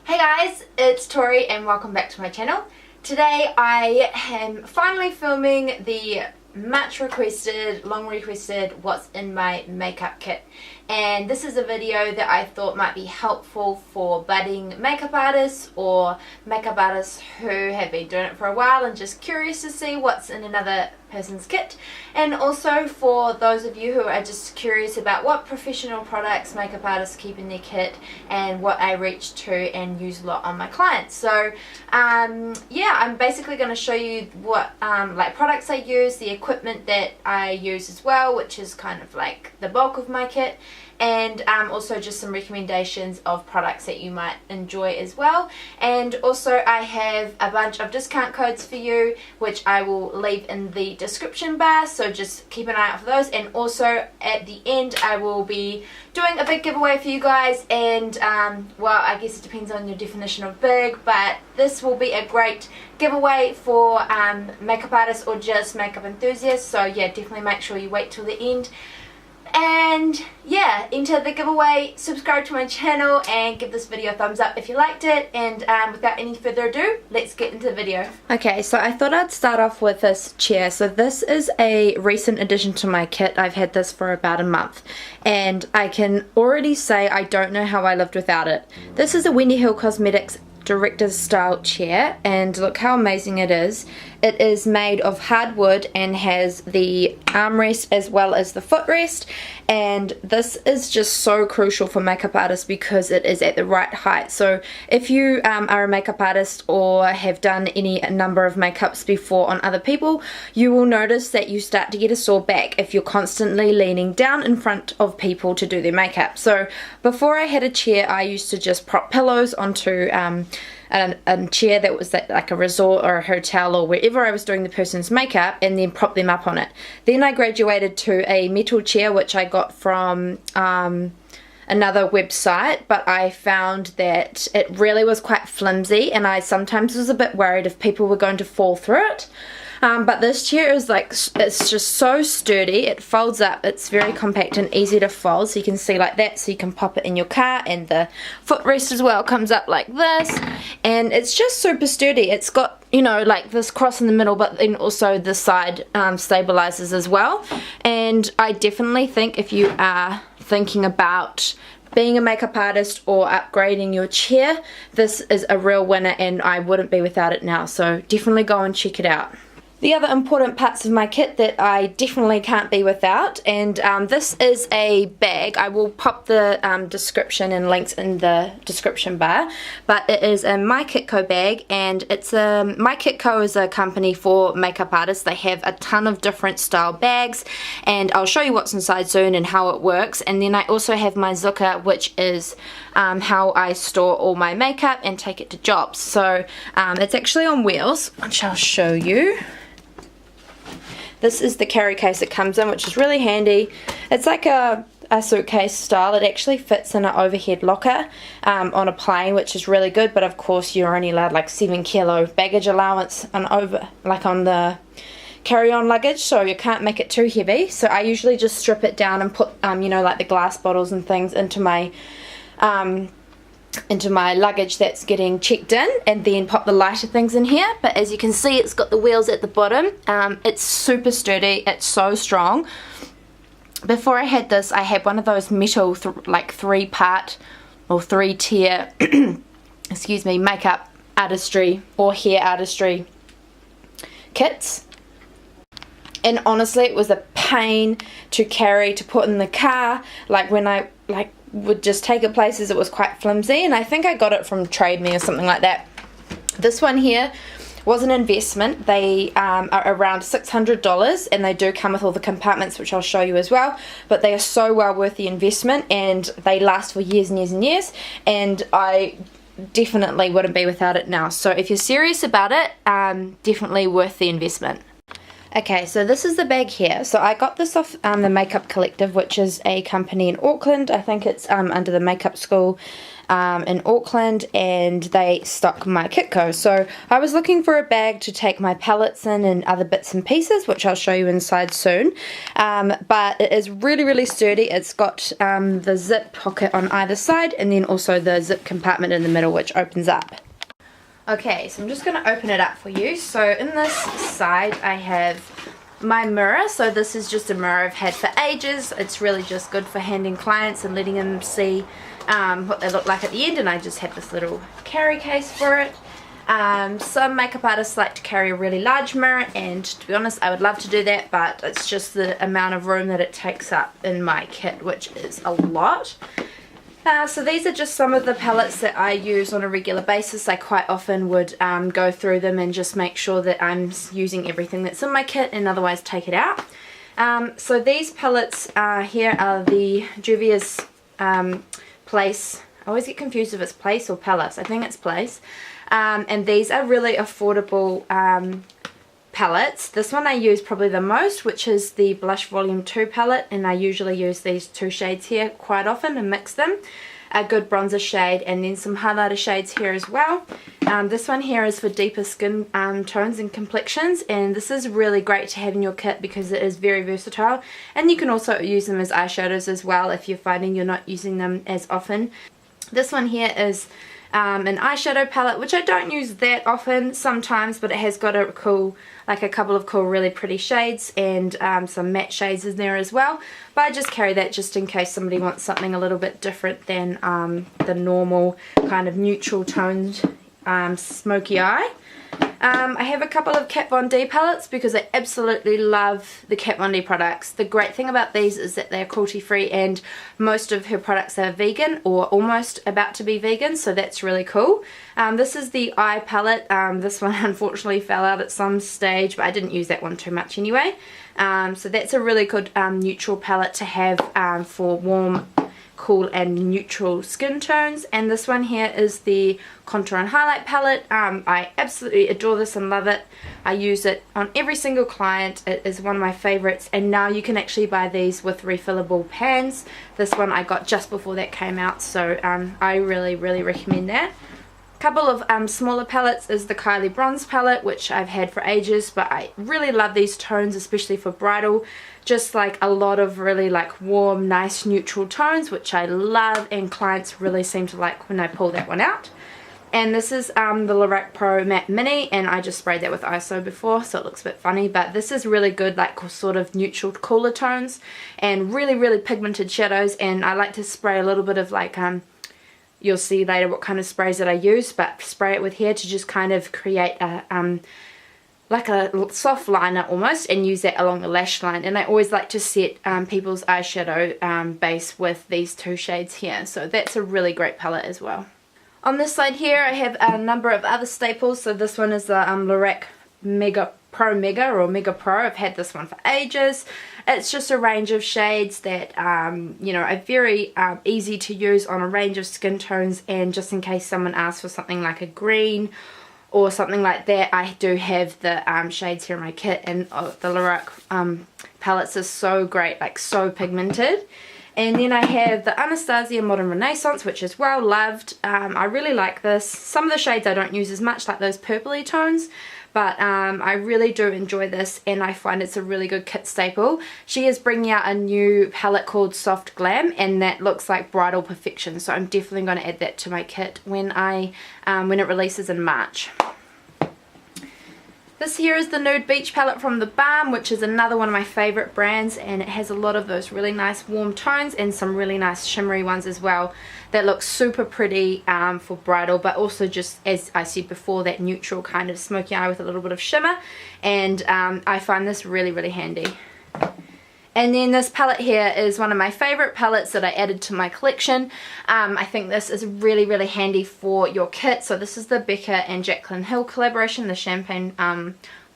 Hey guys, it's Tori and welcome back to my channel. Today I am finally filming the much requested, long requested what's in my makeup kit, and this is a video that I thought might be helpful for budding makeup artists or makeup artists who have been doing it for a while and just curious to see what's in another person's kit, and also for those of you who are just curious about what professional products makeup artists keep in their kit and what I reach to and use a lot on my clients. So yeah, I'm basically going to show you what like products I use, the equipment that I use as well, which is kind of like the bulk of my kit, and also just some recommendations of products that you might enjoy as well. And also I have a bunch of discount codes for you, which I will leave in the description bar, so just keep an eye out for those. And also at the end I will be doing a big giveaway for you guys, and well, I guess it depends on your definition of big, but this will be a great giveaway for makeup artists or just makeup enthusiasts. So yeah, definitely make sure you wait till the end. And yeah, enter the giveaway, subscribe to my channel, and give this video a thumbs up if you liked it. And without any further ado, let's get into the video. Okay, so I thought I'd start off with this chair. So this is a recent addition to my kit. I've had this for about a month, and I can already say I don't know how I lived without it. This is a Wendy Hill Cosmetics director's style chair, and look how amazing it is. It is made of hardwood and has the armrest as well as the footrest, and this is just so crucial for makeup artists because it is at the right height. So if you are a makeup artist or have done any number of makeups before on other people, you will notice that you start to get a sore back if you're constantly leaning down in front of people to do their makeup. So before I had a chair, I used to just prop pillows onto a chair that was like a resort or a hotel or wherever I was doing the person's makeup, and then prop them up on it. Then I graduated to a metal chair, which I got from another website, but I found that it really was quite flimsy, and I sometimes was a bit worried if people were going to fall through it. But this chair is like, it's just so sturdy. It folds up, it's very compact and easy to fold, so you can see like that, so you can pop it in your car, and the footrest as well comes up like this, and it's just super sturdy. It's got, you know, like this cross in the middle, but then also the side stabilizes as well. And I definitely think if you are thinking about being a makeup artist or upgrading your chair, this is a real winner, and I wouldn't be without it now, so definitely go and check it out. The other important parts of my kit that I definitely can't be without, and this is a bag. I will pop the description and links in the description bar, but it is a My Kitco bag, and it's a My Kitco is a company for makeup artists. They have a ton of different style bags, and I'll show you what's inside soon and how it works. And then I also have my Zucker, which is how I store all my makeup and take it to jobs. So it's actually on wheels, which I'll show you. This is the carry case it comes in, which is really handy. It's like a suitcase style. It actually fits in an overhead locker on a plane, which is really good, but of course you're only allowed like 7 kilo baggage allowance on the carry-on luggage, so you can't make it too heavy. So I usually just strip it down and put you know, like the glass bottles and things into my luggage that's getting checked in, and then pop the lighter things in here. But as you can see, it's got the wheels at the bottom. It's super sturdy, it's so strong. Before I had this, I had one of those metal like 3-part or 3-tier excuse me, makeup artistry or hair artistry kits, and honestly it was a pain to carry, to put in the car. Like when I would just take it places, it was quite flimsy, and I think I got it from Trade Me or something like that. This one here was an investment. They are around $600, and they do come with all the compartments, which I'll show you as well, but they are so well worth the investment, and they last for years and years and years, and I definitely wouldn't be without it now. So if you're serious about it, definitely worth the investment. Okay, so this is the bag here. So I got this off the Makeup Collective, which is a company in Auckland. I think it's under the makeup school in Auckland, and they stock my Kitco. So I was looking for a bag to take my palettes in and other bits and pieces, which I'll show you inside soon. But it is really, really sturdy. It's got the zip pocket on either side, and then also the zip compartment in the middle, which opens up. Okay, so I'm just going to open it up for you. So in this side I have my mirror. So this is just a mirror I've had for ages. It's really just good for handing clients and letting them see what they look like at the end, and I just have this little carry case for it. Some makeup artists like to carry a really large mirror, and to be honest I would love to do that, but it's just the amount of room that it takes up in my kit, which is a lot. So these are just some of the palettes that I use on a regular basis. I quite often would go through them and just make sure that I'm using everything that's in my kit and otherwise take it out. So these palettes here are the Juvia's Place. I always get confused if it's Place or Palace. I think it's Place. And these are really affordable palettes. This one I use probably the most, which is the Blush Volume 2 palette, and I usually use these two shades here quite often and mix them. A good bronzer shade and then some highlighter shades here as well. This one here is for deeper skin tones and complexions, and this is really great to have in your kit because it is very versatile, and you can also use them as eyeshadows as well if you're finding you're not using them as often. This one here is an eyeshadow palette, which I don't use that often, sometimes, but it has got a cool, like a couple of cool really pretty shades and some matte shades in there as well. But I just carry that just in case somebody wants something a little bit different than the normal kind of neutral toned smoky eye. I have a couple of Kat Von D palettes because I absolutely love the Kat Von D products. The great thing about these is that they're cruelty free, and most of her products are vegan or almost about to be vegan, so that's really cool. This is the eye palette. This one unfortunately fell out at some stage, but I didn't use that one too much anyway. So that's a really good neutral palette to have for warm, cool and neutral skin tones. And this one here is the contour and highlight palette. I absolutely adore this and love it. I use it on every single client. It is one of my favorites, and now you can actually buy these with refillable pans. This one I got just before that came out, so I really recommend that. A couple of smaller palettes is the Kylie bronze palette, which I've had for ages, but I really love these tones, especially for bridal. Just like a lot of really like warm, nice neutral tones, which I love, and clients really seem to like when I pull that one out. And this is the Lorac Pro Matte Mini, and I just sprayed that with ISO before, so it looks a bit funny, but this is really good, like sort of neutral cooler tones and really pigmented shadows. And I like to spray a little bit of like you'll see later what kind of sprays that I use, but spray it with here to just kind of create a like a soft liner almost, and use that along the lash line. And I always like to set people's eyeshadow base with these two shades here, so that's a really great palette as well. On this side here I have a number of other staples. So this one is the Lorac Mega Pro Mega or Mega Pro. I've had this one for ages. It's just a range of shades that you know, are very easy to use on a range of skin tones, and just in case someone asks for something like a green or something like that, I do have the shades here in my kit. And the Lorac palettes are so great, like so pigmented. And then I have the Anastasia Modern Renaissance, which is well loved. I really like this. Some of the shades I don't use as much, like those purpley tones, but I really do enjoy this, and I find it's a really good kit staple. She is bringing out a new palette called Soft Glam, and that looks like bridal perfection, so I'm definitely going to add that to my kit when it releases in March. This here is the Nude Beach palette from the Balm, which is another one of my favourite brands, and it has a lot of those really nice warm tones and some really nice shimmery ones as well that look super pretty for bridal, but also just, as I said before, that neutral kind of smoky eye with a little bit of shimmer. And I find this really handy. And then this palette here is one of my favourite palettes that I added to my collection. I think this is really handy for your kit. So this is the Becca and Jaclyn Hill collaboration, the Champagne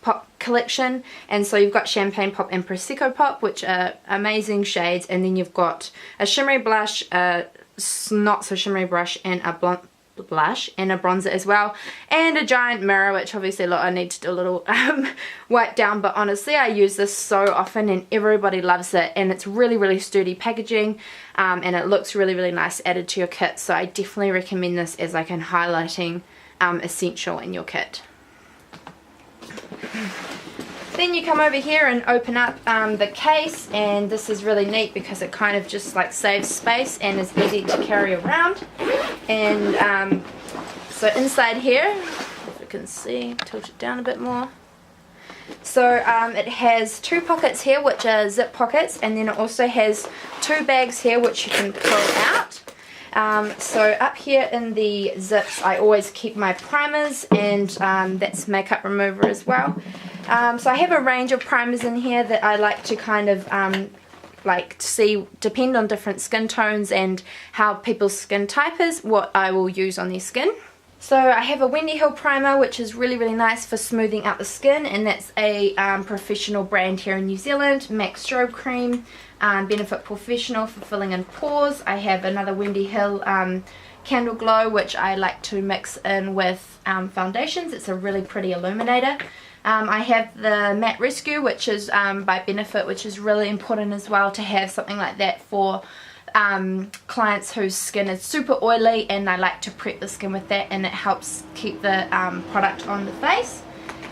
Pop collection. And so you've got Champagne Pop and Prosecco Pop, which are amazing shades. And then you've got a shimmery blush, a not so shimmery brush, and a blush and a bronzer as well, and a giant mirror, which obviously, look, I need to do a little wipe down, but honestly I use this so often and everybody loves it, and it's really sturdy packaging, and it looks really nice added to your kit, so I definitely recommend this as like a highlighting essential in your kit. Then you come over here and open up the case, and this is really neat because it kind of just like saves space and is easy to carry around. And so inside here, if you can see, tilt it down a bit more. So it has 2 pockets here which are zip pockets, and then it also has 2 bags here which you can pull out. So up here in the zips I always keep my primers, and that's makeup remover as well. So I have a range of primers in here that I like to kind of like see, depend on different skin tones and how people's skin type is, what I will use on their skin. So I have a Wendy Hill primer, which is really nice for smoothing out the skin, and that's a professional brand here in New Zealand, MAC Strobe Cream, Benefit Professional for filling in pores. I have another Wendy Hill Candle Glow, which I like to mix in with foundations. It's a really pretty illuminator. I have the Matte Rescue, which is by Benefit, which is really important as well to have something like that for clients whose skin is super oily, and I like to prep the skin with that, and it helps keep the product on the face.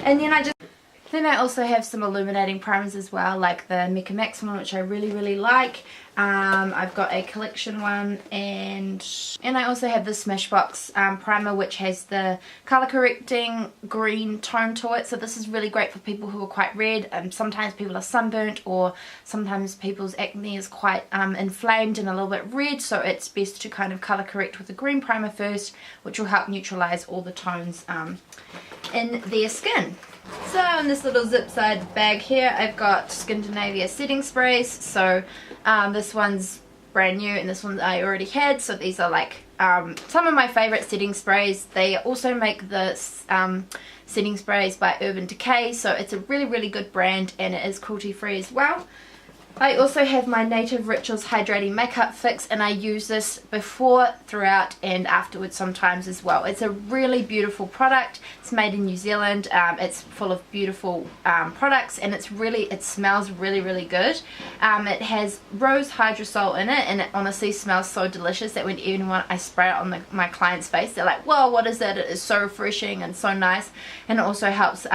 And then I also have some illuminating primers as well, like the Mecca Max one, which I really like. I've got a collection one, and I also have the Smashbox primer, which has the color correcting green tone to it. So this is really great for people who are quite red. Sometimes people are sunburnt, or sometimes people's acne is quite inflamed and a little bit red, so it's best to kind of color correct with the green primer first, which will help neutralize all the tones in their skin. So in this little zip side bag here, I've got Skindinavia setting sprays. So this one's brand new, and this one I already had. So these are like some of my favorite setting sprays. They also make the setting sprays by Urban Decay, so it's a really good brand, and it is cruelty free as well. I also have my Native Rituals Hydrating Makeup Fix, and I use this before, throughout, and afterwards sometimes as well. It's a really beautiful product. It's made in New Zealand. It's full of beautiful products, and it smells really good. It has rose hydrosol in it, and it honestly smells so delicious that when I spray it on my client's face, they're like, whoa, what is that? It is so refreshing and so nice, and it also helps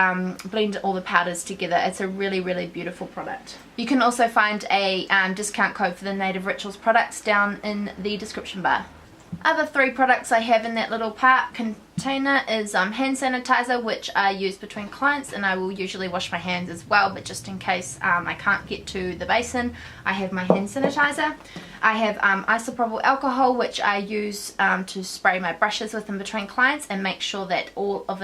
blend all the powders together. It's a really beautiful product. You can also find a discount code for the Native Rituals products down in the description bar. Other 3 products I have in that little container is hand sanitizer, which I use between clients, and I will usually wash my hands as well, but just in case I can't get to the basin, I have my hand sanitizer. I have isopropyl alcohol, which I use to spray my brushes with in between clients and make sure that all of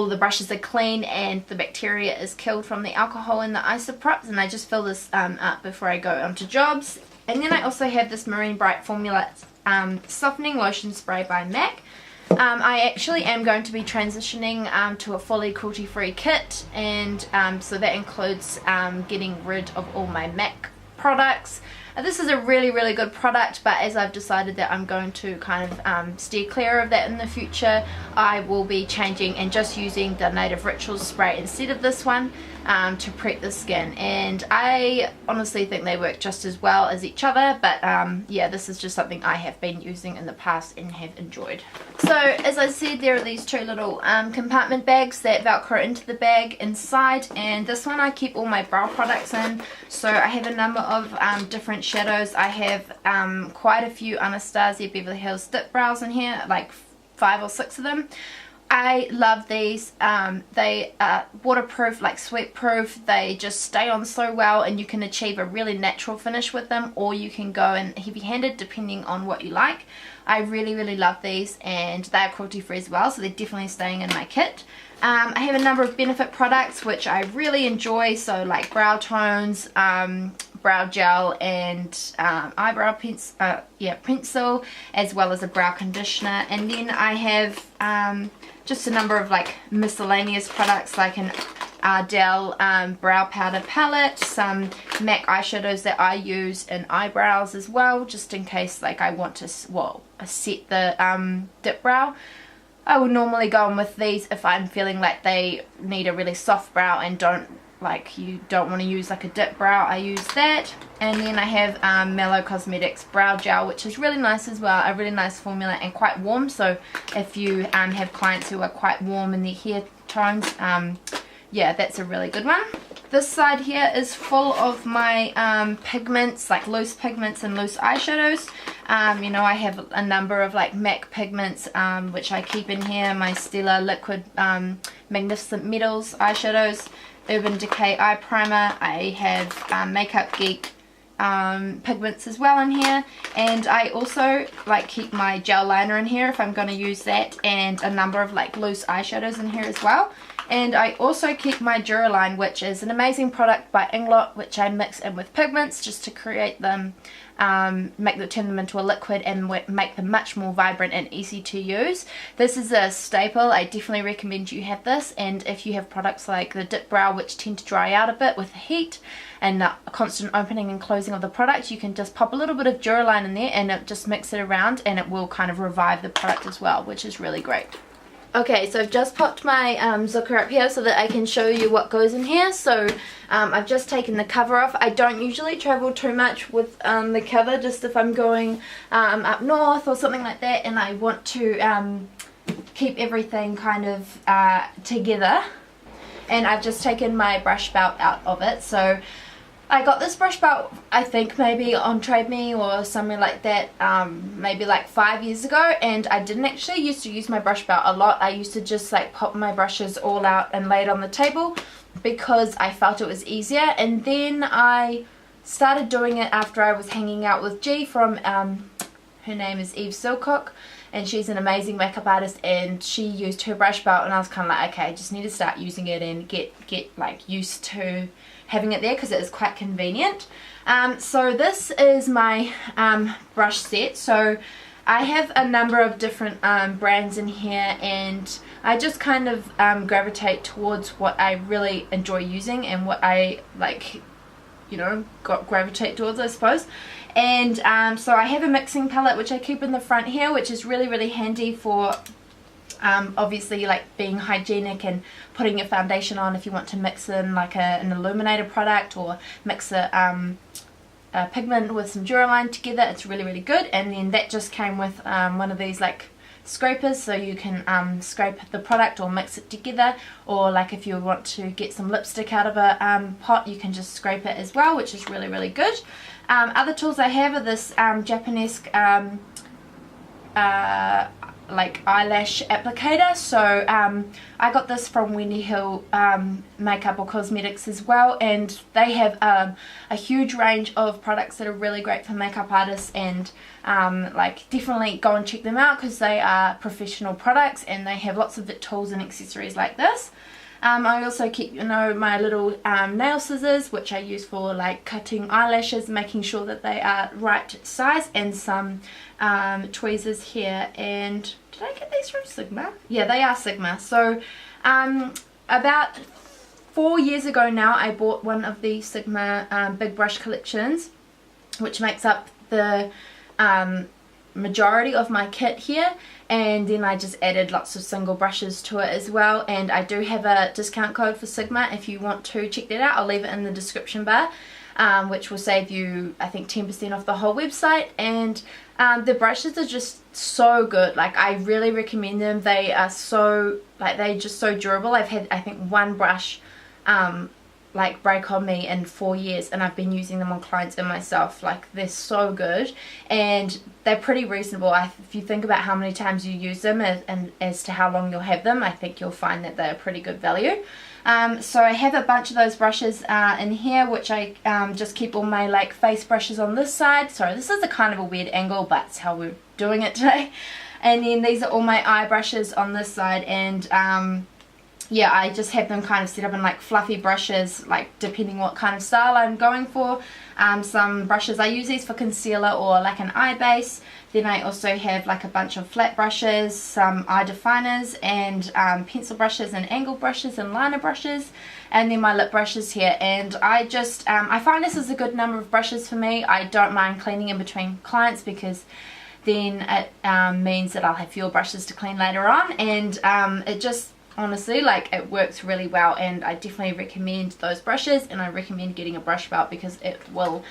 the brushes are clean and the bacteria is killed from the alcohol in the isoprops, and I just fill this up before I go onto jobs. And then I also have this Marine Bright Formula Softening Lotion Spray by MAC. I actually am going to be transitioning to a fully cruelty free kit, and so that includes getting rid of all my MAC products. This is a really good product, but as I've decided that I'm going to kind of steer clear of that in the future, I will be changing and just using the Native Rituals spray instead of this one to prep the skin, and I honestly think they work just as well as each other, but yeah, this is just something I have been using in the past and have enjoyed. So as I said, there are these 2 little compartment bags that velcro into the bag inside, and this one I keep all my brow products in. So I have a number of different shadows. I have quite a few Anastasia Beverly Hills dip brows in here, like 5 or 6 of them. I love these. They are waterproof, like sweat proof. They just stay on so well, and you can achieve a really natural finish with them, or you can go in heavy handed depending on what you like. I really love these, and they are cruelty free as well, so they're definitely staying in my kit. I have a number of Benefit products which I really enjoy, so like brow tones, brow gel, and eyebrow pencil, as well as a brow conditioner. And then I have just a number of like miscellaneous products, like an Ardell brow powder palette, some MAC eyeshadows that I use in eyebrows as well, just in case like I want to set the dip brow. I will normally go in with these if I'm feeling like they need a really soft brow and you don't want to use like a dip brow. I use that. And then I have Mellow Cosmetics brow gel, which is really nice as well, a really nice formula and quite warm. So if you have clients who are quite warm in their hair tones, yeah, that's a really good one. This side here is full of my pigments, like loose pigments and loose eyeshadows. You know, I have a number of like MAC pigments which I keep in here, my Stella Liquid Magnificent Metals eyeshadows, Urban Decay eye primer. I have Makeup Geek pigments as well in here, and I also like keep my gel liner in here if I'm going to use that, and a number of like loose eyeshadows in here as well. And I also keep my Duraline, which is an amazing product by Inglot, which I mix in with pigments just to create them, turn them into a liquid and make them much more vibrant and easy to use. This is a staple. I definitely recommend you have this, and if you have products like the dip brow which tend to dry out a bit with the heat and the constant opening and closing of the product, you can just pop a little bit of Duraline in there and just mix it around, and it will kind of revive the product as well, which is really great. Okay, so I've just popped my Zucker up here so that I can show you what goes in here. So I've just taken the cover off. I don't usually travel too much with the cover, just if I'm going up north or something like that and I want to keep everything kind of together. And I've just taken my brush belt out of it. So I got this brush belt, I think maybe on Trade Me or somewhere like that, maybe like 5 years ago, and I didn't actually used to use my brush belt a lot. I used to just like pop my brushes all out and lay it on the table because I felt it was easier, and then I started doing it after I was hanging out with G from, her name is Eve Silcock, and she's an amazing makeup artist, and she used her brush belt, and I was kind of like, okay, I just need to start using it and get like used to having it there because it is quite convenient. So this is my brush set. So I have a number of different brands in here, and I just kind of gravitate towards what I really enjoy using and what I like, you know, gravitate towards, I suppose. And so I have a mixing palette which I keep in the front here, which is really handy for obviously like being hygienic and putting your foundation on if you want to mix in like an illuminator product or mix a pigment with some Duraline together. It's really good. And then that just came with one of these like scrapers, so you can scrape the product or mix it together, or like if you want to get some lipstick out of a pot, you can just scrape it as well, which is really good. Other tools I have are this Japanese like eyelash applicator. So I got this from Wendy Hill Makeup or Cosmetics as well, and they have a huge range of products that are really great for makeup artists, and like definitely go and check them out because they are professional products and they have lots of tools and accessories like this. I also keep, you know, my little nail scissors, which I use for like cutting eyelashes, making sure that they are right size, and some tweezers here. And did I get these from Sigma? Yeah, they are Sigma. So about 4 years ago now, I bought one of the Sigma big brush collections, which makes up the majority of my kit here, and then I just added lots of single brushes to it as well. And I do have a discount code for Sigma if you want to check that out. I'll leave it in the description bar, which will save you, I think, 10% off the whole website. And the brushes are just so good. Like, I really recommend them. They are so, like, they're just so durable. I've had, I think, one brush like break on me in 4 years, and I've been using them on clients and myself. Like, they're so good, and they're pretty reasonable. If you think about how many times you use them and as to how long you'll have them, I think you'll find that they're pretty good value. So I have a bunch of those brushes in here, which I just keep all my like face brushes on this side. Sorry, this is a kind of a weird angle, but it's how we're doing it today. And then these are all my eye brushes on this side, and yeah, I just have them kind of set up in like fluffy brushes, like depending what kind of style I'm going for. Some brushes, I use these for concealer or like an eye base. Then I also have like a bunch of flat brushes, some eye definers, and pencil brushes and angle brushes and liner brushes, and then my lip brushes here. And I just I find this is a good number of brushes for me. I don't mind cleaning in between clients because then it means that I'll have fewer brushes to clean later on, and it just honestly, like, it works really well, and I definitely recommend those brushes, and I recommend getting a brush belt because it will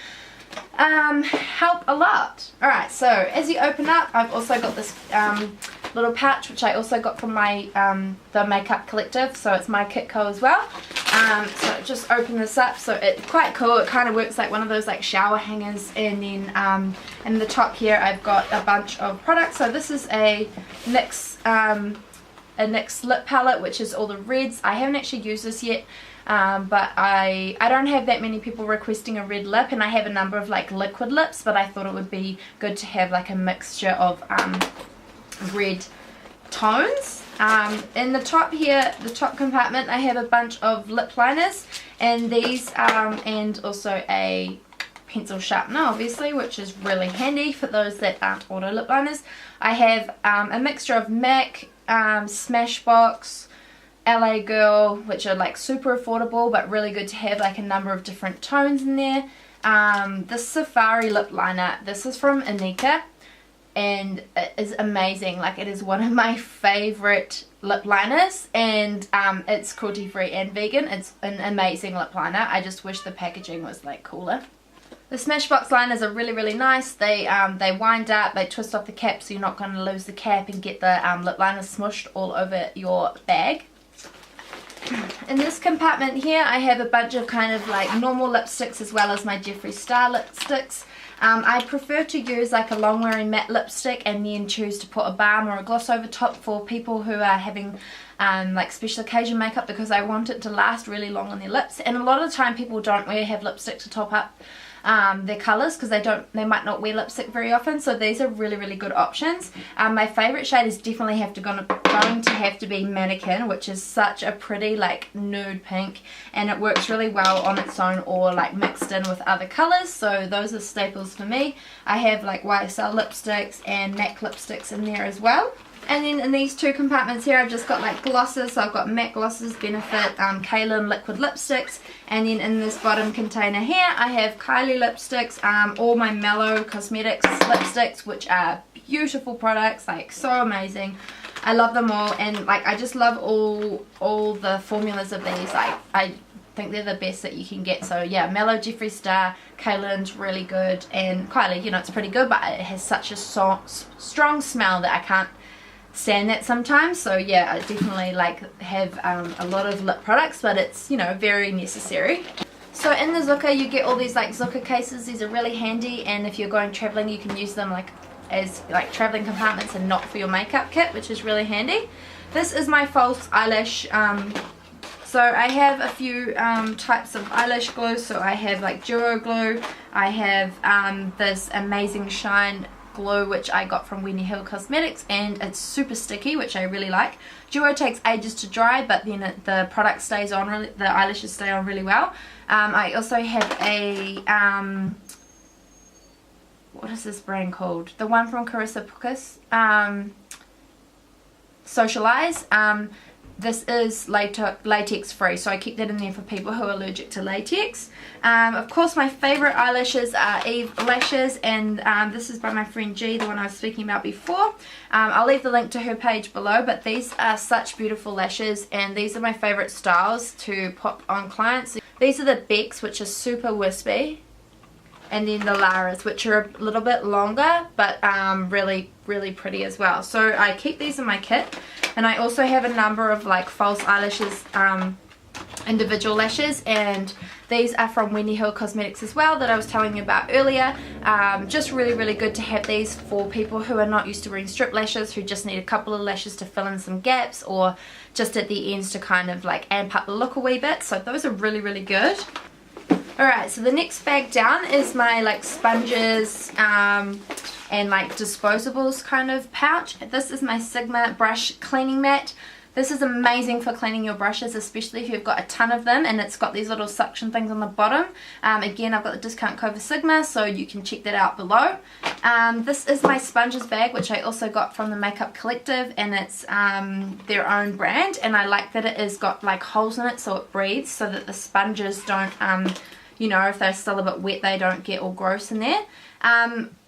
help a lot. Alright, so as you open up, I've also got this little pouch which I also got from my the Makeup Collective, so it's my Kitco as well. So just open this up, so it's quite cool. It kind of works like one of those like shower hangers, and then in the top here I've got a bunch of products. So this is a NYX lip palette, which is all the reds. I haven't actually used this yet, but I don't have that many people requesting a red lip, and I have a number of like liquid lips, but I thought it would be good to have like a mixture of red tones. In the top here, the top compartment, I have a bunch of lip liners, and these and also a pencil sharpener, obviously, which is really handy for those that aren't auto lip liners. I have a mixture of MAC, Smashbox, LA Girl, which are like super affordable but really good to have like a number of different tones in there. This Safari lip liner, this is from Anika, and it is amazing. Like, it is one of my favorite lip liners, and it's cruelty free and vegan. It's an amazing lip liner. I just wish the packaging was like cooler. The Smashbox liners are really, really nice. They wind up, they twist off the cap, so you're not going to lose the cap and get the lip liner smushed all over your bag. In this compartment here, I have a bunch of kind of like normal lipsticks as well as my Jeffree Star lipsticks. I prefer to use like a long wearing matte lipstick and then choose to put a balm or a gloss over top for people who are having like special occasion makeup, because I want it to last really long on their lips. And a lot of the time people don't really have lipstick to top up their colours because they might not wear lipstick very often, so these are really, really good options. My favourite shade is definitely going to have to be Mannequin, which is such a pretty like nude pink, and it works really well on its own or like mixed in with other colours, so those are staples for me. I have like YSL lipsticks and MAC lipsticks in there as well. And then in these two compartments here, I've just got like glosses. So I've got MAC glosses, Benefit, Kylie liquid lipsticks. And then in this bottom container here, I have Kylie lipsticks, all my Mellow Cosmetics lipsticks, which are beautiful products, like so amazing. I love them all, and like I just love all the formulas of these. Like, I think they're the best that you can get. So yeah, Mellow, Jeffree Star, Kaylin's really good, and Kylie, you know, it's pretty good, but it has such a strong smell that I can't stand that sometimes. So yeah, I definitely like have a lot of lip products, but it's, you know, very necessary. So in the Zucca you get all these like Zucca cases. These are really handy, and if you're going traveling you can use them like as like traveling compartments and not for your makeup kit, which is really handy. This is my false eyelash. So I have a few types of eyelash glue. So I have like Duo glue, I have this Amazing Shine glue which I got from Wendy Hill Cosmetics, and it's super sticky, which I really like. Duo takes ages to dry, but then the product stays on the eyelashes stay on really well. I also have a what is this brand called? The one from Carissa Pucas, Socialize. This is latex free, so I keep that in there for people who are allergic to latex. Of course, my favourite eyelashes are Eve lashes, and this is by my friend G, the one I was speaking about before. I'll leave the link to her page below, but these are such beautiful lashes, and these are my favourite styles to pop on clients. These are the Becks, which are super wispy, and then the Laras, which are a little bit longer, but really, really pretty as well. So I keep these in my kit, and I also have a number of like false eyelashes, individual lashes, and these are from Wendy Hill Cosmetics as well that I was telling you about earlier. Just really, really good to have these for people who are not used to wearing strip lashes, who just need a couple of lashes to fill in some gaps, or just at the ends to kind of like amp up the look a wee bit. So those are really, really good. Alright, so the next bag down is my like sponges and like disposables kind of pouch. This is my Sigma brush cleaning mat. This is amazing for cleaning your brushes, especially if you've got a ton of them, and it's got these little suction things on the bottom. Again, I've got the discount code for Sigma, so you can check that out below. This is my sponges bag, which I also got from the Makeup Collective, and it's their own brand, and I like that it has got like holes in it so it breathes, so that the sponges don't, you know, if they're still a bit wet, they don't get all gross in there.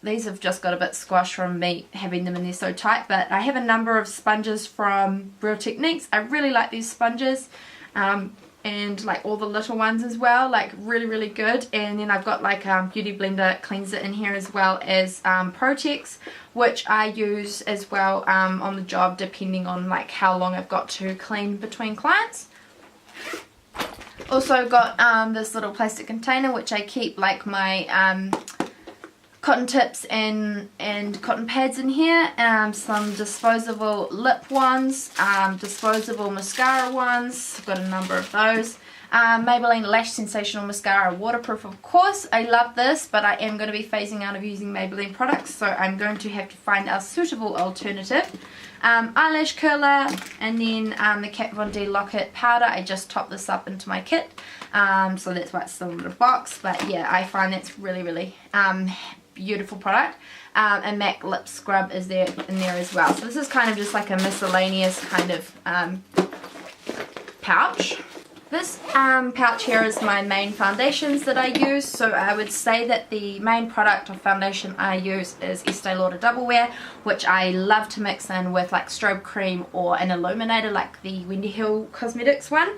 These have just got a bit squashed from me having them in there so tight, but I have a number of sponges from Real Techniques. I really like these sponges, and like all the little ones as well, like really good. And then I've got like Beauty Blender cleanser in here, as well as Protex, which I use as well on the job, depending on like how long I've got to clean between clients. Also got this little plastic container which I keep like my cotton tips and cotton pads in here, some disposable lip ones, disposable mascara ones, I've got a number of those, Maybelline Lash Sensational Mascara, waterproof of course. I love this, but I am going to be phasing out of using Maybelline products, so I'm going to have to find a suitable alternative. Eyelash curler, and then the Kat Von D Lock-It powder. I just topped this up into my kit, so that's why it's still in the box, but yeah, I find that's really beautiful product. And MAC lip scrub is there in there as well. So this is kind of just like a miscellaneous kind of pouch. This pouch here is my main foundations that I use, so I would say that the main product of foundation I use is Estee Lauder Double Wear, which I love to mix in with like strobe cream or an illuminator like the Wendy Hill Cosmetics one.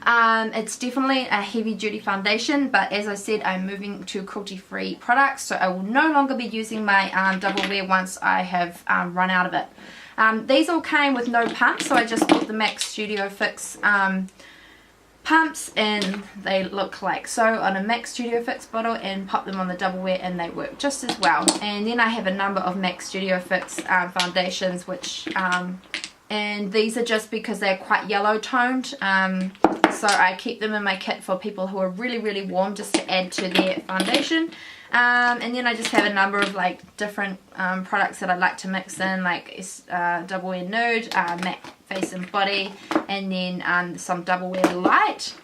It's definitely a heavy duty foundation, but as I said, I'm moving to cruelty free products, so I will no longer be using my Double Wear once I have run out of it. These all came with no pump, so I just bought the MAC Studio Fix pumps, and they look like so on a MAC Studio Fix bottle, and pop them on the Double Wear and they work just as well. And then I have a number of MAC Studio Fix foundations, which and these are just because they're quite yellow toned, so I keep them in my kit for people who are really warm, just to add to their foundation. And then I just have a number of like different products that I like to mix in, like Double Wear Nude, MAC Face and Body, and then some Double Wear Light.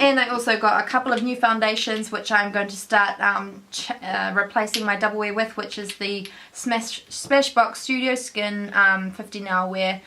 And I also got a couple of new foundations which I'm going to start replacing my Double Wear with, which is the Smashbox Studio Skin 15 Hour Wear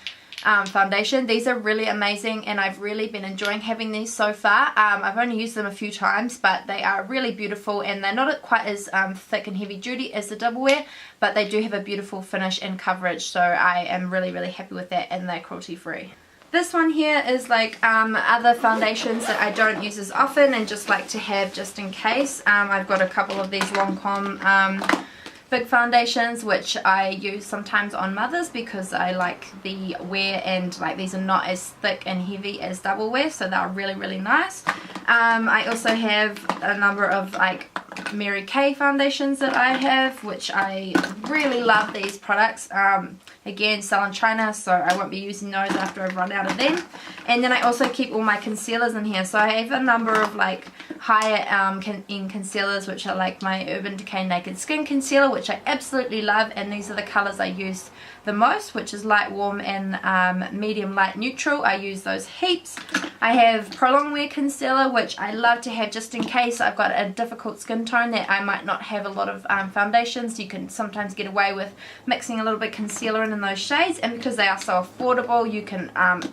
foundation. These are really amazing, and I've really been enjoying having these so far. I've only used them a few times, but they are really beautiful, and they're not quite as thick and heavy duty as the Double Wear, but they do have a beautiful finish and coverage, so I am really happy with that, and they're cruelty free. This one here is like other foundations that I don't use as often and just like to have just in case. I've got a couple of these Lancome big foundations which I use sometimes on mothers because I like the wear, and like these are not as thick and heavy as Double Wear, so they're really nice. I also have a number of like Mary Kay foundations that I have, which I really love these products. Again, sell in China, so I won't be using those after I've run out of them. And then I also keep all my concealers in here, so I have a number of like higher end concealers, which are like my Urban Decay Naked Skin Concealer, which I absolutely love, and these are the colours I use the most, which is light warm and medium light neutral. I use those heaps. I have Prolong Wear Concealer, which I love to have just in case I've got a difficult skin tone that I might not have a lot of foundations. You can sometimes get away with mixing a little bit of concealer in those shades, and because they are so affordable, you can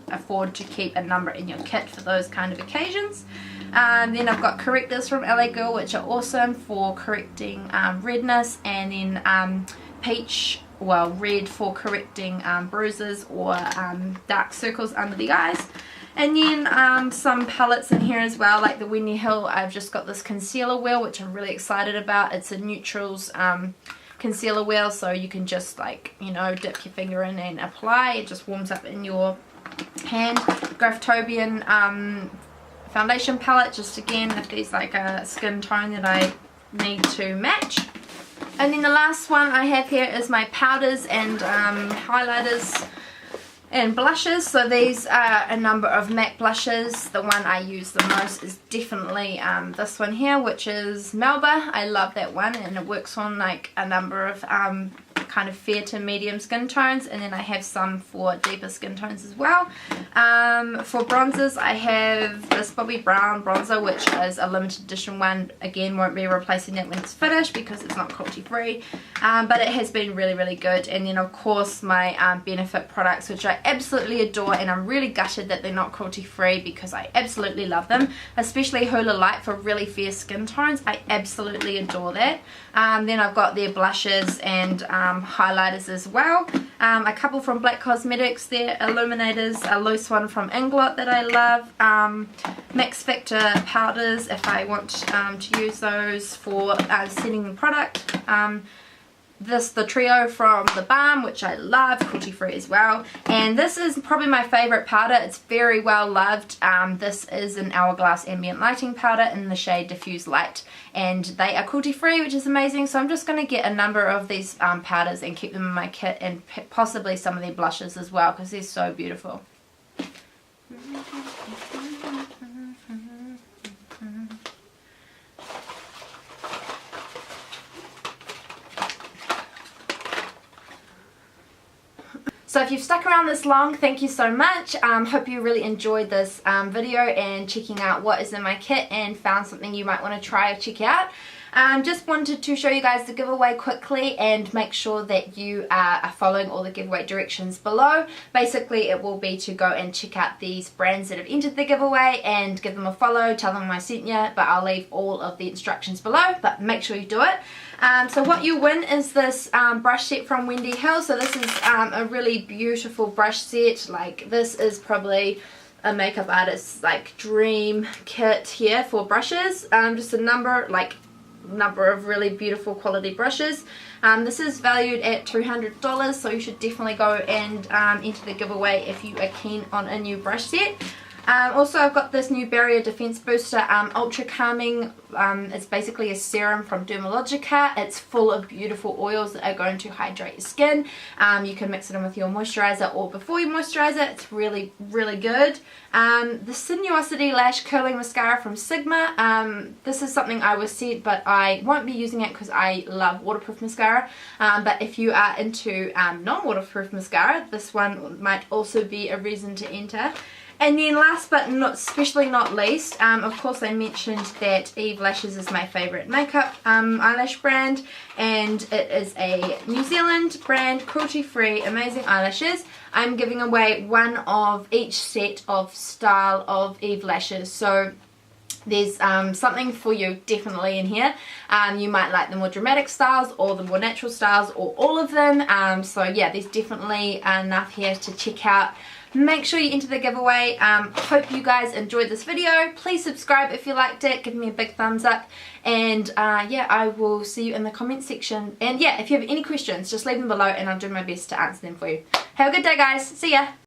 afford to keep a number in your kit for those kind of occasions. Then I've got correctors from LA Girl, which are awesome for correcting redness, and then red for correcting bruises or dark circles under the eyes. And then some palettes in here as well, like the Wendy Hill. I've just got this concealer wheel, which I'm really excited about. It's a neutrals concealer wheel, so you can just like, you know, dip your finger in and apply. It just warms up in your hand. Graftobian foundation palette, just again if there's like a skin tone that I need to match. And then the last one I have here is my powders and highlighters and blushes. So these are a number of MAC blushes. The one I use the most is definitely this one here, which is Melba. I love that one, and it works on like a number of kind of fair to medium skin tones, and then I have some for deeper skin tones as well. For bronzers, I have this Bobbi Brown bronzer, which is a limited edition one. Again, won't be replacing that when it's finished because it's not cruelty free, but it has been really, really good. And then of course my Benefit products, which I absolutely adore, and I'm really gutted that they're not cruelty free because I absolutely love them, especially Hula Light for really fair skin tones. I absolutely adore that. Then I've got their blushes and highlighters as well. A couple from Black Cosmetics, their illuminators, a loose one from Inglot that I love, Max Factor powders if I want to use those for setting the product. The trio from the Balm, which I love, cruelty free as well. And this is probably my favourite powder. It's very well loved. This is an Hourglass Ambient Lighting powder in the shade Diffuse Light, and they are cruelty free, which is amazing. So I'm just going to get a number of these powders and keep them in my kit, and possibly some of their blushes as well, because they're so beautiful. So if you've stuck around this long, thank you so much. Hope you really enjoyed this video and checking out what is in my kit and found something you might want to try or check out. Just wanted to show you guys the giveaway quickly and make sure that you are following all the giveaway directions below. Basically, it will be to go and check out these brands that have entered the giveaway and give them a follow, tell them I sent you, but I'll leave all of the instructions below, but make sure you do it. So what you win is this brush set from Wendy Hill. So this is a really beautiful brush set. Like, this is probably a makeup artist's like dream kit here for brushes. Just a number of really beautiful quality brushes. This is valued at $200, so you should definitely go and enter the giveaway if you are keen on a new brush set. Also, I've got this new Barrier Defense Booster Ultra Calming. It's basically a serum from Dermalogica. It's full of beautiful oils that are going to hydrate your skin. You can mix it in with your moisturizer or before you moisturize it. It's really, really good. The Sinuosity Lash Curling Mascara from Sigma. This is something I was sent, but I won't be using it because I love waterproof mascara. But if you are into non-waterproof mascara, this one might also be a reason to enter. And then last but especially not least, of course I mentioned that Eve Lashes is my favourite makeup eyelash brand, and it is a New Zealand brand, cruelty free, amazing eyelashes. I'm giving away one of each set of style of Eve Lashes, so there's something for you definitely in here. You might like the more dramatic styles or the more natural styles or all of them. So yeah, there's definitely enough here to check out. Make sure you enter the giveaway. Hope you guys enjoyed this video. Please subscribe if you liked it. Give me a big thumbs up. And yeah, I will see you in the comment section. And yeah, if you have any questions, just leave them below and I'll do my best to answer them for you. Have a good day, guys. See ya.